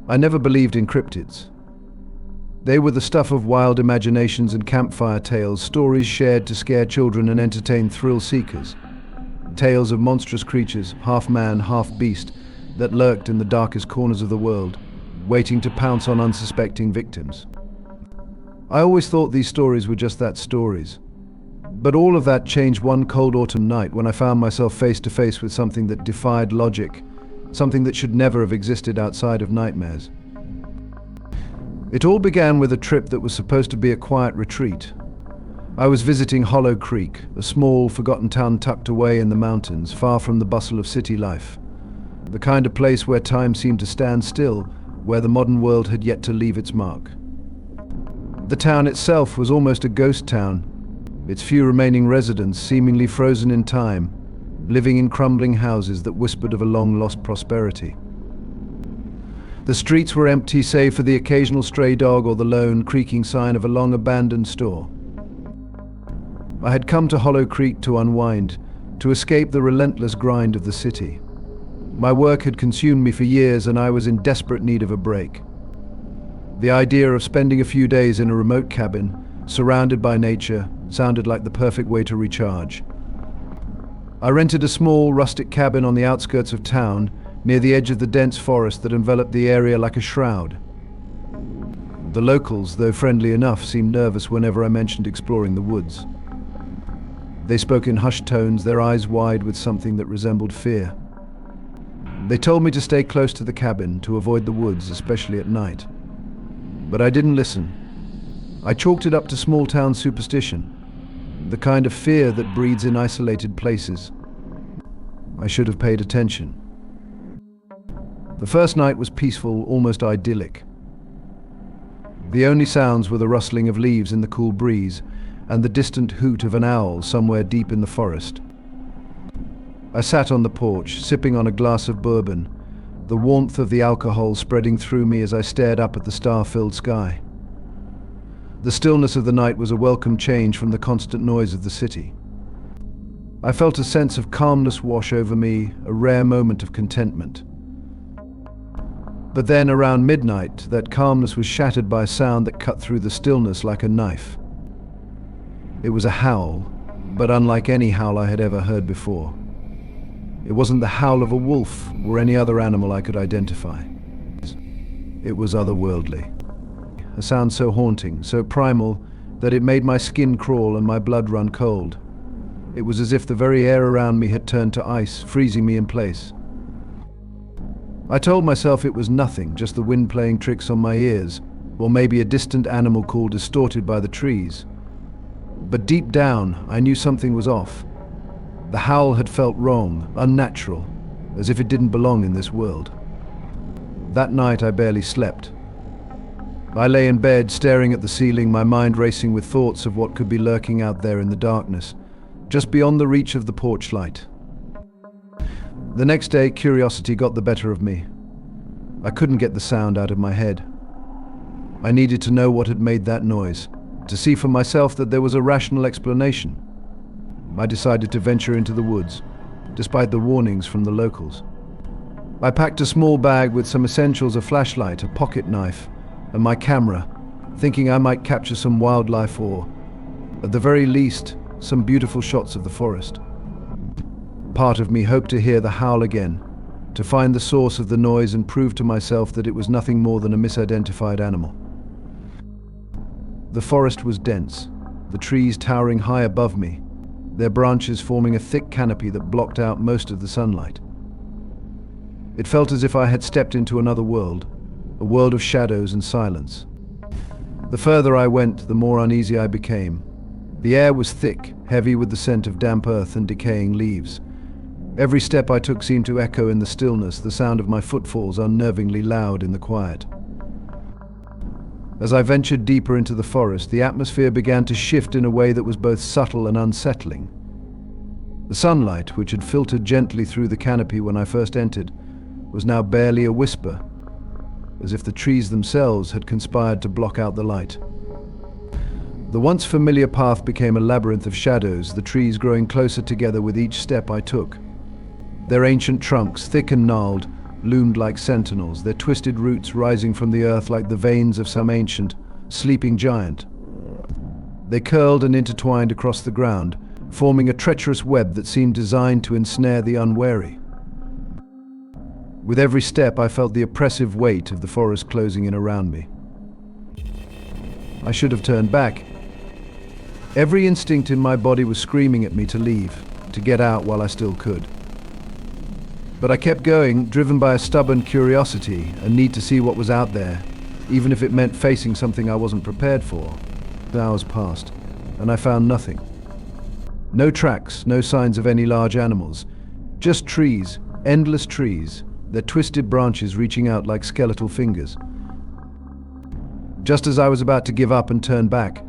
I never believed in cryptids. They were the stuff of wild imaginations and campfire tales, stories shared to scare children and entertain thrill seekers. Tales of monstrous creatures, half man, half beast, that lurked in the darkest corners of the world, waiting to pounce on unsuspecting victims. I always thought these stories were just that, stories. But all of that changed one cold autumn night when I found myself face to face with something that defied logic, something that should never have existed outside of nightmares. It all began with a trip that was supposed to be a quiet retreat. I was visiting Hallow Creek, a small, forgotten town tucked away in the mountains, far from the bustle of city life. The kind of place where time seemed to stand still, where the modern world had yet to leave its mark. The town itself was almost a ghost town, its few remaining residents seemingly frozen in time, living in crumbling houses that whispered of a long-lost prosperity. The streets were empty save for the occasional stray dog or the lone, creaking sign of a long-abandoned store. I had come to Hallow Creek to unwind, to escape the relentless grind of the city. My work had consumed me for years and I was in desperate need of a break. The idea of spending a few days in a remote cabin, surrounded by nature, sounded like the perfect way to recharge. I rented a small, rustic cabin on the outskirts of town, near the edge of the dense forest that enveloped the area like a shroud. The locals, though friendly enough, seemed nervous whenever I mentioned exploring the woods. They spoke in hushed tones, their eyes wide with something that resembled fear. They told me to stay close to the cabin, to avoid the woods, especially at night. But I didn't listen. I chalked it up to small-town superstition, the kind of fear that breeds in isolated places. I should have paid attention. The first night was peaceful, almost idyllic. The only sounds were the rustling of leaves in the cool breeze and the distant hoot of an owl somewhere deep in the forest. I sat on the porch, sipping on a glass of bourbon, the warmth of the alcohol spreading through me as I stared up at the star-filled sky. The stillness of the night was a welcome change from the constant noise of the city. I felt a sense of calmness wash over me, a rare moment of contentment. But then, around midnight, that calmness was shattered by a sound that cut through the stillness like a knife. It was a howl, but unlike any howl I had ever heard before. It wasn't the howl of a wolf or any other animal I could identify. It was otherworldly. A sound so haunting, so primal, that it made my skin crawl and my blood run cold. It was as if the very air around me had turned to ice, freezing me in place. I told myself it was nothing, just the wind playing tricks on my ears, or maybe a distant animal call distorted by the trees. But deep down, I knew something was off. The howl had felt wrong, unnatural, as if it didn't belong in this world. That night I barely slept. I lay in bed, staring at the ceiling, my mind racing with thoughts of what could be lurking out there in the darkness, just beyond the reach of the porch light. The next day, curiosity got the better of me. I couldn't get the sound out of my head. I needed to know what had made that noise, to see for myself that there was a rational explanation. I decided to venture into the woods, despite the warnings from the locals. I packed a small bag with some essentials, a flashlight, a pocket knife, and my camera, thinking I might capture some wildlife or, at the very least, some beautiful shots of the forest. Part of me hoped to hear the howl again, to find the source of the noise and prove to myself that it was nothing more than a misidentified animal. The forest was dense, the trees towering high above me, their branches forming a thick canopy that blocked out most of the sunlight. It felt as if I had stepped into another world, a world of shadows and silence. The further I went, the more uneasy I became. The air was thick, heavy with the scent of damp earth and decaying leaves. Every step I took seemed to echo in the stillness, the sound of my footfalls unnervingly loud in the quiet. As I ventured deeper into the forest, the atmosphere began to shift in a way that was both subtle and unsettling. The sunlight, which had filtered gently through the canopy when I first entered, was now barely a whisper, as if the trees themselves had conspired to block out the light. The once familiar path became a labyrinth of shadows, the trees growing closer together with each step I took. Their ancient trunks, thick and gnarled, loomed like sentinels, their twisted roots rising from the earth like the veins of some ancient, sleeping giant. They curled and intertwined across the ground, forming a treacherous web that seemed designed to ensnare the unwary. With every step, I felt the oppressive weight of the forest closing in around me. I should have turned back. Every instinct in my body was screaming at me to leave, to get out while I still could. But I kept going, driven by a stubborn curiosity, a need to see what was out there, even if it meant facing something I wasn't prepared for. Hours passed, and I found nothing. No tracks, no signs of any large animals. Just trees, endless trees, their twisted branches reaching out like skeletal fingers. Just as I was about to give up and turn back,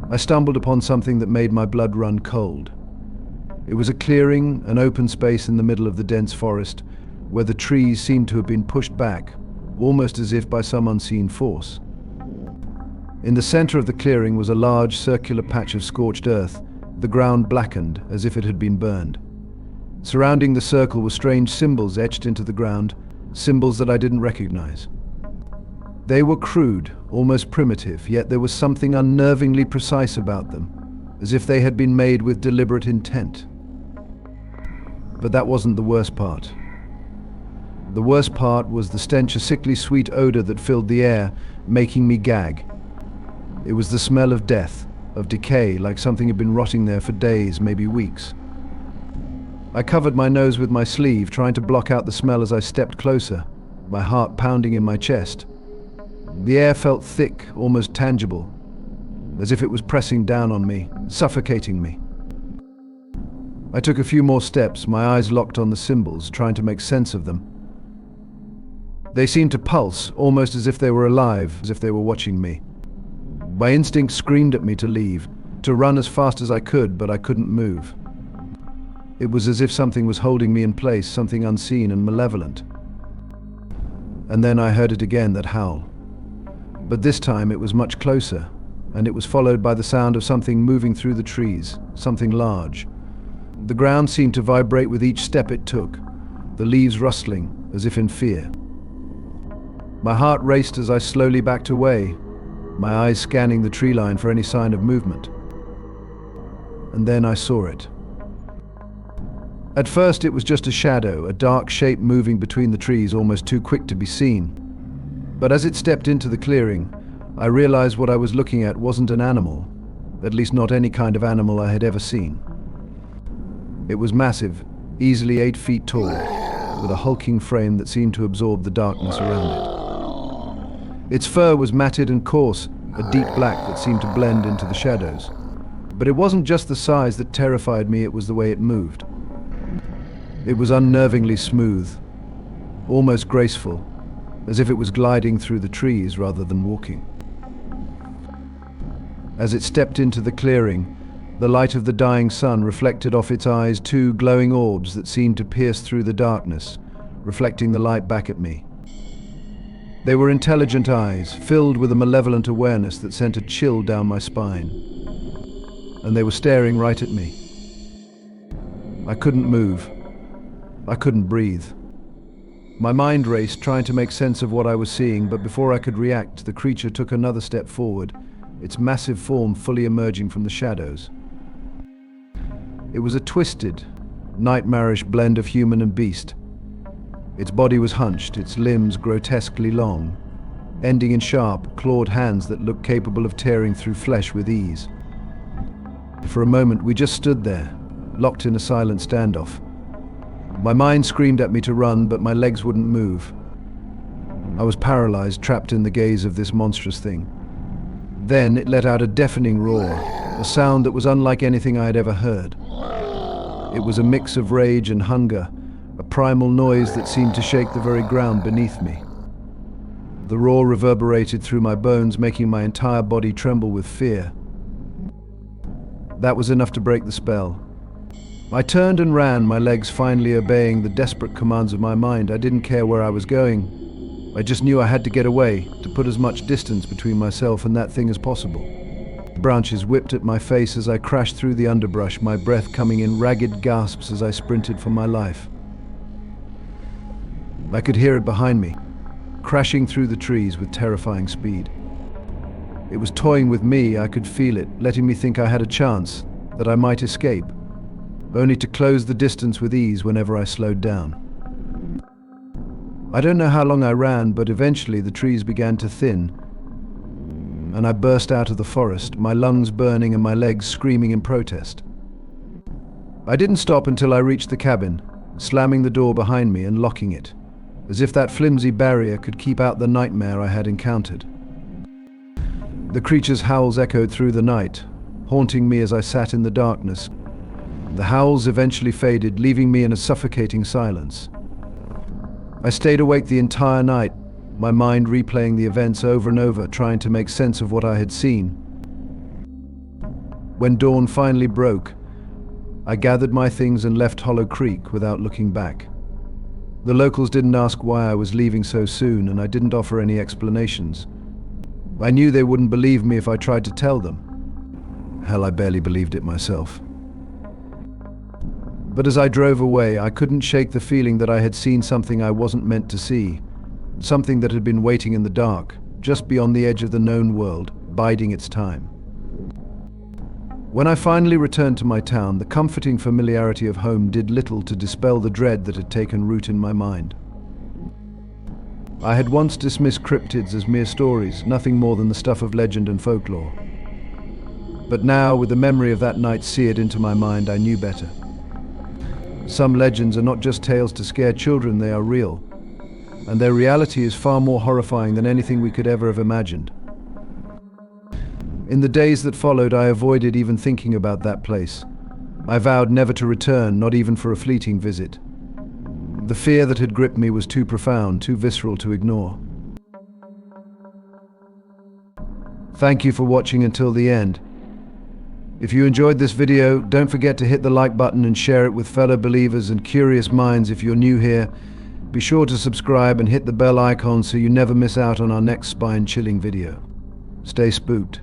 I stumbled upon something that made my blood run cold. It was a clearing, an open space in the middle of the dense forest, where the trees seemed to have been pushed back, almost as if by some unseen force. In the center of the clearing was a large circular patch of scorched earth, the ground blackened as if it had been burned. Surrounding the circle were strange symbols etched into the ground, symbols that I didn't recognize. They were crude, almost primitive, yet there was something unnervingly precise about them, as if they had been made with deliberate intent. But that wasn't the worst part. The worst part was the stench, a sickly sweet odor that filled the air, making me gag. It was the smell of death, of decay, like something had been rotting there for days, maybe weeks. I covered my nose with my sleeve, trying to block out the smell as I stepped closer, my heart pounding in my chest. The air felt thick, almost tangible, as if it was pressing down on me, suffocating me. I took a few more steps, my eyes locked on the symbols, trying to make sense of them. They seemed to pulse, almost as if they were alive, as if they were watching me. My instinct screamed at me to leave, to run as fast as I could, but I couldn't move. It was as if something was holding me in place, something unseen and malevolent. And then I heard it again, that howl. But this time it was much closer, and it was followed by the sound of something moving through the trees, something large. The ground seemed to vibrate with each step it took, the leaves rustling, as if in fear. My heart raced as I slowly backed away, my eyes scanning the tree line for any sign of movement. And then I saw it. At first it was just a shadow, a dark shape moving between the trees, almost too quick to be seen. But as it stepped into the clearing, I realized what I was looking at wasn't an animal, at least not any kind of animal I had ever seen. It was massive, easily 8 feet tall, with a hulking frame that seemed to absorb the darkness around it. Its fur was matted and coarse, a deep black that seemed to blend into the shadows. But it wasn't just the size that terrified me, it was the way it moved. It was unnervingly smooth, almost graceful, as if it was gliding through the trees rather than walking. As it stepped into the clearing, the light of the dying sun reflected off its eyes 2 glowing orbs that seemed to pierce through the darkness, reflecting the light back at me. They were intelligent eyes, filled with a malevolent awareness that sent a chill down my spine. And they were staring right at me. I couldn't move. I couldn't breathe. My mind raced, trying to make sense of what I was seeing, but before I could react, the creature took another step forward, its massive form fully emerging from the shadows. It was a twisted, nightmarish blend of human and beast. Its body was hunched, its limbs grotesquely long, ending in sharp, clawed hands that looked capable of tearing through flesh with ease. For a moment, we just stood there, locked in a silent standoff. My mind screamed at me to run, but my legs wouldn't move. I was paralyzed, trapped in the gaze of this monstrous thing. Then it let out a deafening roar, a sound that was unlike anything I had ever heard. It was a mix of rage and hunger, a primal noise that seemed to shake the very ground beneath me. The roar reverberated through my bones, making my entire body tremble with fear. That was enough to break the spell. I turned and ran, my legs finally obeying the desperate commands of my mind. I didn't care where I was going. I just knew I had to get away, to put as much distance between myself and that thing as possible. Branches whipped at my face as I crashed through the underbrush, my breath coming in ragged gasps as I sprinted for my life. I could hear it behind me, crashing through the trees with terrifying speed. It was toying with me. I could feel it, letting me think I had a chance, that I might escape, only to close the distance with ease whenever I slowed down. I don't know how long I ran, but eventually the trees began to thin, and I burst out of the forest, my lungs burning and my legs screaming in protest. I didn't stop until I reached the cabin, slamming the door behind me and locking it, as if that flimsy barrier could keep out the nightmare I had encountered. The creature's howls echoed through the night, haunting me as I sat in the darkness. The howls eventually faded, leaving me in a suffocating silence. I stayed awake the entire night, my mind replaying the events over and over, trying to make sense of what I had seen. When dawn finally broke, I gathered my things and left Hallow Creek without looking back. The locals didn't ask why I was leaving so soon, and I didn't offer any explanations. I knew they wouldn't believe me if I tried to tell them. Hell, I barely believed it myself. But as I drove away, I couldn't shake the feeling that I had seen something I wasn't meant to see. Something that had been waiting in the dark, just beyond the edge of the known world, biding its time. When I finally returned to my town, the comforting familiarity of home did little to dispel the dread that had taken root in my mind. I had once dismissed cryptids as mere stories, nothing more than the stuff of legend and folklore. But now, with the memory of that night seared into my mind, I knew better. Some legends are not just tales to scare children, they are real. And their reality is far more horrifying than anything we could ever have imagined. In the days that followed, I avoided even thinking about that place. I vowed never to return, not even for a fleeting visit. The fear that had gripped me was too profound, too visceral to ignore. Thank you for watching until the end. If you enjoyed this video, don't forget to hit the like button and share it with fellow believers and curious minds. If you're new here, be sure to subscribe and hit the bell icon so you never miss out on our next spine-chilling video. Stay spooked.